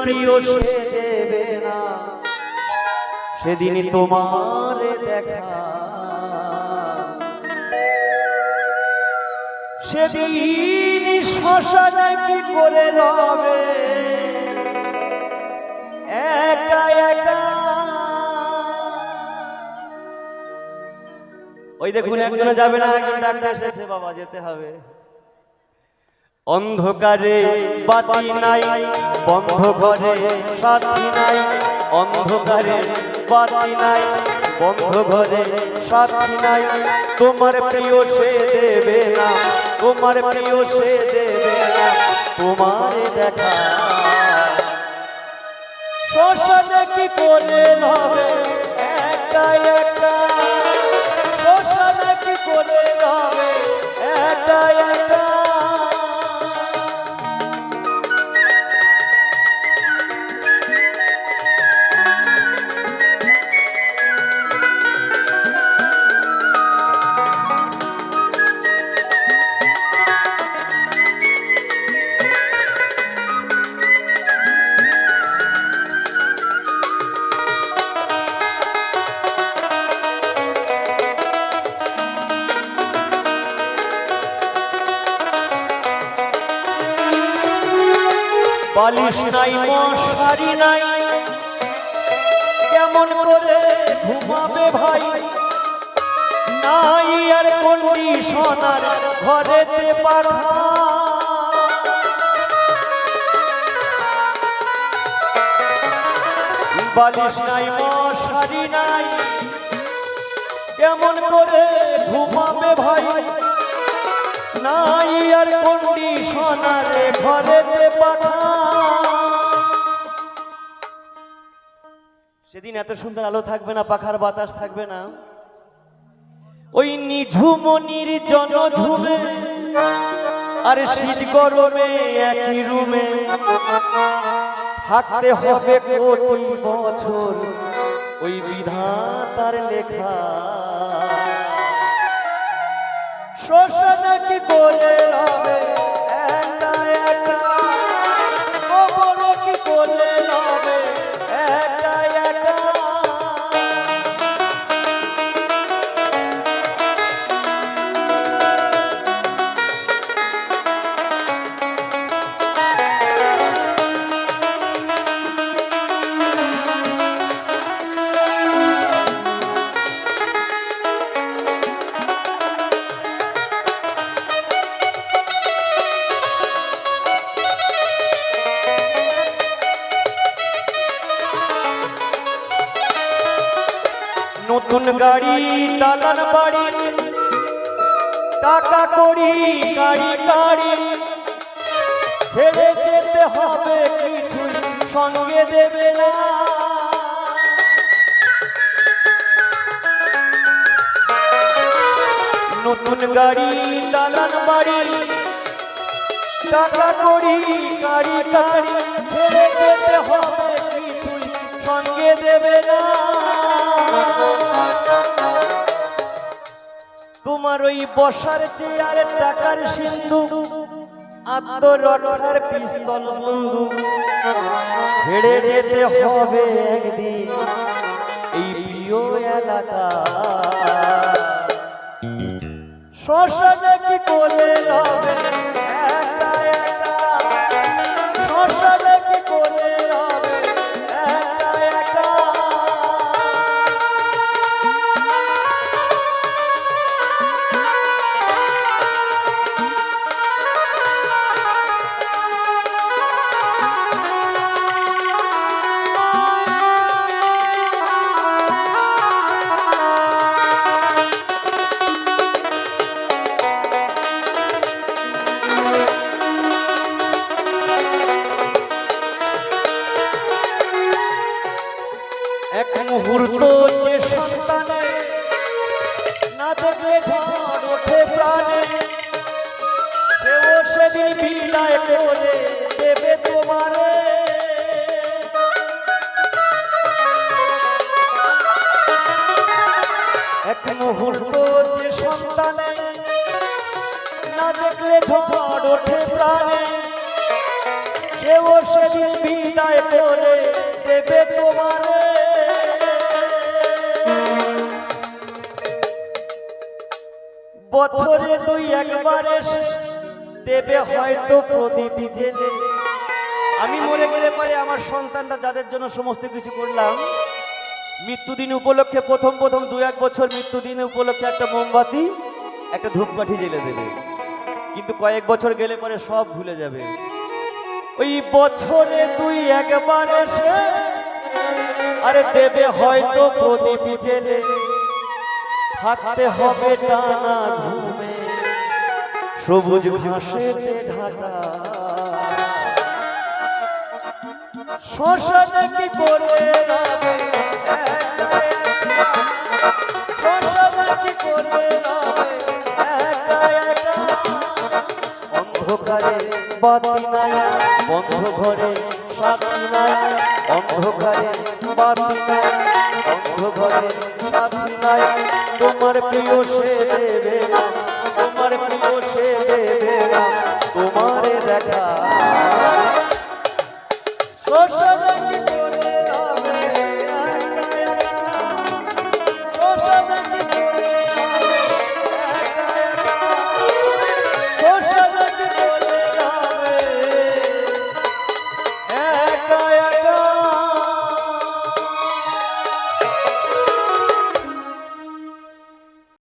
প্রিয় সে দেবে না সেদিন তোমার দেখা, সেদিন শ্মশানে কি করে রবে একা একা। ওই দেখুন একজনে যাবে না, একজন ডাক্তার এসেছে, বাবা যেতে হবে। অন্ধকারে বাতি নাই, বন্ধ ঘরে সাথী নাই, অন্ধকারে বাতি নাই, বন্ধ ঘরে সাথী নাই, তোমার প্রিয় সে দেবে না, তোমার প্রিয় সে দেবে না তোমার দেখা, শ্মশানে কি করে হবে একা একা, শ্মশানে কি করে হবে একা একা। বালিশ নাই মশারি নাই, কেমন করে ঘুমাবে ভাই, নাই আর কন্ডিশনার ঘরেতে পাখা, বালিশ নাই মশারি নাই, কেমন করে ঘুমাবে ভাই, নাই আর কন্ডিশনার ঘরেতে পাখা। সেদিন এত সুন্দর আলো থাকবে না, পাখার বাতাস থাকবে না, ওই নিঝুমনির জনঝুমে আর শীত গরমে একই রুমে থাকতে হবে কোটি বছর, ওই বিধাতার লেখা, শ্মশানে কি করে রবে একা একা, কবরে কি করে রবে একা একা। নতুন গাড়ি দালান বাড়ি টাকা করি গাড়ি গাড়ি, ছেড়ে যেতে হবে কিছু সঙ্গে দেবে না, নতুন গাড়ি দালান বাড়ি টাকা করি গাড়ি গাড়ি, ছেড়ে যেতে হবে কিছু সঙ্গে দেবে না, তোমার ওই বসার চেয়ার টাকার সিন্ধু আত্মরক্ষার পিস্তল বন্দুক, ছেড়ে যেতে হবে একদিন এই প্রিয় এলাকা, শ্মশানে কি করে রবে একা একা, শ্মশানে কি করে রবে একা একা। এক মুহূর্ত যে সন্তানে না দেখলে ঝড় ওঠে প্রাণে, সেও সেদিন বিদায় করে দেবে তোমারে, এক মুহূর্ত যে সন্তানে না দেখলে ঝড় ওঠে প্রাণে, সেও সেদিন বিদায় একবারে দেবে হয়তো প্রদীপ জেলে। আমি মরে গেলে পরে আমার সন্তানরা যাদের জন্য সমস্ত কিছু করলাম, মৃত্যুদিন উপলক্ষে প্রথম 2-1 বছর মৃত্যুদিন উপলক্ষে একটা মোমবাতি একটা ধূপকাঠি জ্বেলে দেবে, কিন্তু কয়েক বছর গেলে পরে সব ভুলে যাবে। ওই বছরে 2-1 বার এসে আরে দেবে হয়তো প্রদীপ জেলে, থাকতে হবে টানা ঘুমে সবুজ ঘাসেতে ঢাকা। শ্মশানে কি করে রবে শ্মশানে কি করে রবে একা একা। অন্ধকারে বাতি নাই, বন্ধ ঘরে সাথী নাই। অন্ধকারে বাতি নাই, বন্ধ ঘরে সাথী নাই। তোমার প্রিয় সে দেবে না।